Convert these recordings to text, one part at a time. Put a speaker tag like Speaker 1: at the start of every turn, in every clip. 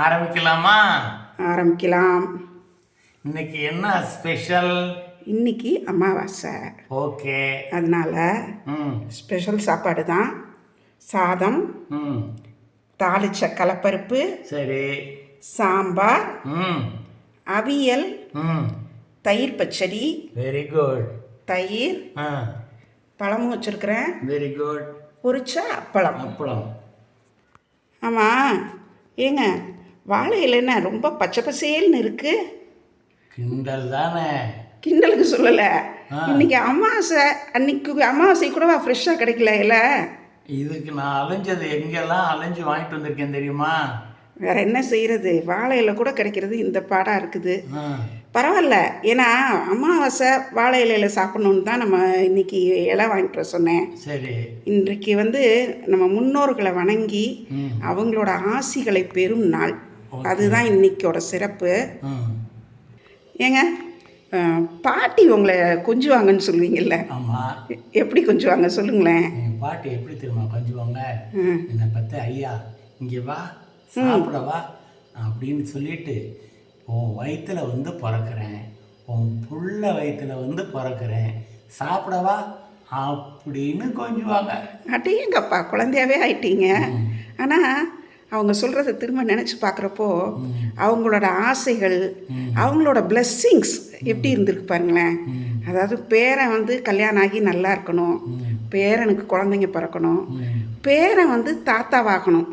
Speaker 1: ஆரம்பிக்கலாமா?
Speaker 2: ஆரம்பிக்கலாம்.
Speaker 1: இன்னைக்கு என்ன ஸ்பெஷல்?
Speaker 2: இன்னைக்கு அமாவாசை.
Speaker 1: ஓகே.
Speaker 2: அதனால ஸ்பெஷல் சாப்பாடு தான். சாதம், தாளிச்ச கலப்பருப்பு,
Speaker 1: சரி,
Speaker 2: சாம்பார், அவியல், தயிர் பச்சடி.
Speaker 1: Very good.
Speaker 2: தயிர், பழமும் வச்சுருக்கிறேன்.
Speaker 1: Very good.
Speaker 2: பொரிச்ச அப்பளம்.
Speaker 1: அப்பளம்.
Speaker 2: ஆமாம், ஏங்க வாழை இலைன்னா ரொம்ப பச்சை பசேல்னு இருக்கு.
Speaker 1: கிண்டல் தானே?
Speaker 2: கிண்டலுக்கு சொல்லலை. இன்னைக்கு அமாவாசை, அன்னைக்கு அமாவாசை கூடவா ஃப்ரெஷ்ஷாக கிடைக்கல இல்லை?
Speaker 1: இதுக்கு நான் அலைஞ்சது எங்கெல்லாம் அலைஞ்சு வாங்கிட்டு வந்திருக்கேன் தெரியுமா?
Speaker 2: வேற என்ன செய்கிறது, வாழை இலை கூட கிடைக்கிறது இந்த பாடாக இருக்குது. பரவாயில்ல, ஏன்னா அமாவாசை வாழை இலையில் சாப்பிட்ணுன்னு தான் நம்ம இன்னைக்கு இலை வாங்கிட்டு வர சொன்னேன்.
Speaker 1: சரி.
Speaker 2: இன்றைக்கு நம்ம முன்னோர்களை வணங்கி அவங்களோட ஆசிகளை பெறும் நாள். அதுதான் இன்னைக்கோட சிறப்பு. ஏங்க, பாட்டி உங்களை கொஞ்சுவாங்கன்னு சொல்லுவீங்கல்ல?
Speaker 1: ஆமாம்.
Speaker 2: எப்படி கொஞ்சுவாங்க சொல்லுங்களேன்.
Speaker 1: பாட்டி எப்படி தெரியுமா கொஞ்சுவாங்க? என்னை பற்றி, ஐயா இங்கே வா சாப்பிடவா அப்படின்னு சொல்லிட்டு, உன் வயிற்றுல வந்து பிறக்கிறேன், உன் புள்ள வயிற்றுல வந்து பிறக்கிறேன், சாப்பிடவா அப்படின்னு கொஞ்சுவாங்க.
Speaker 2: அட்டேங்கப்பா, குழந்தையாவே ஆயிட்டீங்க. ஆனால் அவங்க சொல்கிறத திரும்ப நினச்சி பார்க்குறப்போ அவங்களோட ஆசைகள், அவங்களோட பிளெஸ்ஸிங்ஸ் எப்படி இருந்திருக்கு பாருங்களேன். அதாவது பேரன் வந்து கல்யாணம் ஆகி நல்லா இருக்கணும், பேரனுக்கு குழந்தைங்க பிறக்கணும், பேரன் வந்து தாத்தாவாகணும்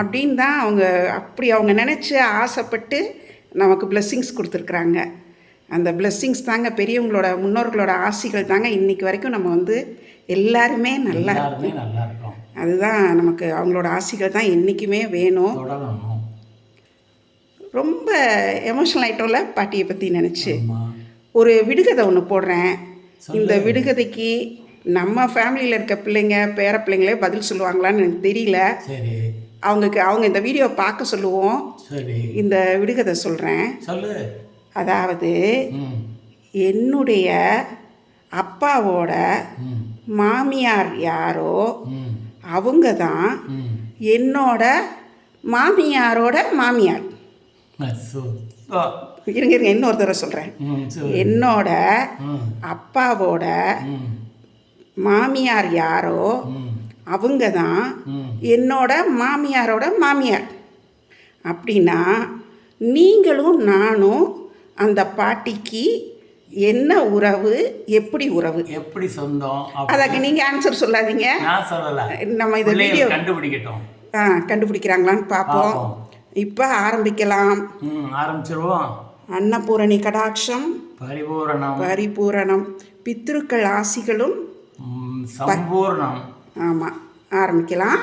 Speaker 2: அப்படின்னு தான் அவங்க நினச்சி ஆசைப்பட்டு நமக்கு பிளெஸ்ஸிங்ஸ் கொடுத்துருக்குறாங்க. அந்த பிளெஸ்ஸிங்ஸ் தாங்க, பெரியவங்களோட முன்னோர்களோட ஆசைகள் தாங்க இன்றைக்கி வரைக்கும் நம்ம வந்து எல்லாருமே நல்லா இருக்கும். அதுதான் நமக்கு அவங்களோட ஆசைகள் தான் என்றைக்குமே வேணும். ரொம்ப எமோஷனல் ஆகிட்டோம்ல பாட்டியை பற்றி நினச்சி. ஒரு விடுகதை ஒன்று போடுறேன். இந்த விடுகதைக்கு நம்ம ஃபேமிலியில் இருக்க பிள்ளைங்க, பேர பிள்ளைங்களே பதில் சொல்லுவாங்களான்னு எனக்கு தெரியல. அவங்க இந்த வீடியோ பார்க்க சொல்லுவோம். இந்த விடுகதை சொல்கிறேன். அதாவது, என்னுடைய அப்பாவோட மாமியார் யாரோ அவங்க தான் என்னோட மாமியாரோட மாமியார். இருங்க இன்னொரு தடவை சொல்கிறேன். என்னோட அப்பாவோட மாமியார் யாரோ அவங்க தான் என்னோட மாமியாரோட மாமியார். அப்படின்னா நீங்களும் நானும் அந்த பாட்டிக்கு என்ன உறவு, எப்படி உறவு,
Speaker 1: எப்படி சொந்தம்?
Speaker 2: அதுக்கு நீங்கள் ஆன்சர் சொல்லாதீங்க,
Speaker 1: நான் சொல்லல.
Speaker 2: நம்ம இதை வீடியோ
Speaker 1: கண்டுபிடிக்கட்டும்.
Speaker 2: கண்டுபிடிக்கிறாங்களான்னு பார்ப்போம். இப்போ ஆரம்பிக்கலாம்.
Speaker 1: ஆரம்பிச்சிருவோம்.
Speaker 2: அன்னபூரணி கடாட்சம் பரிபூரணம் பித்ருக்கள் ஆசிகளும்
Speaker 1: சம்பூர்ணம்.
Speaker 2: ஆமாம், ஆரம்பிக்கலாம்.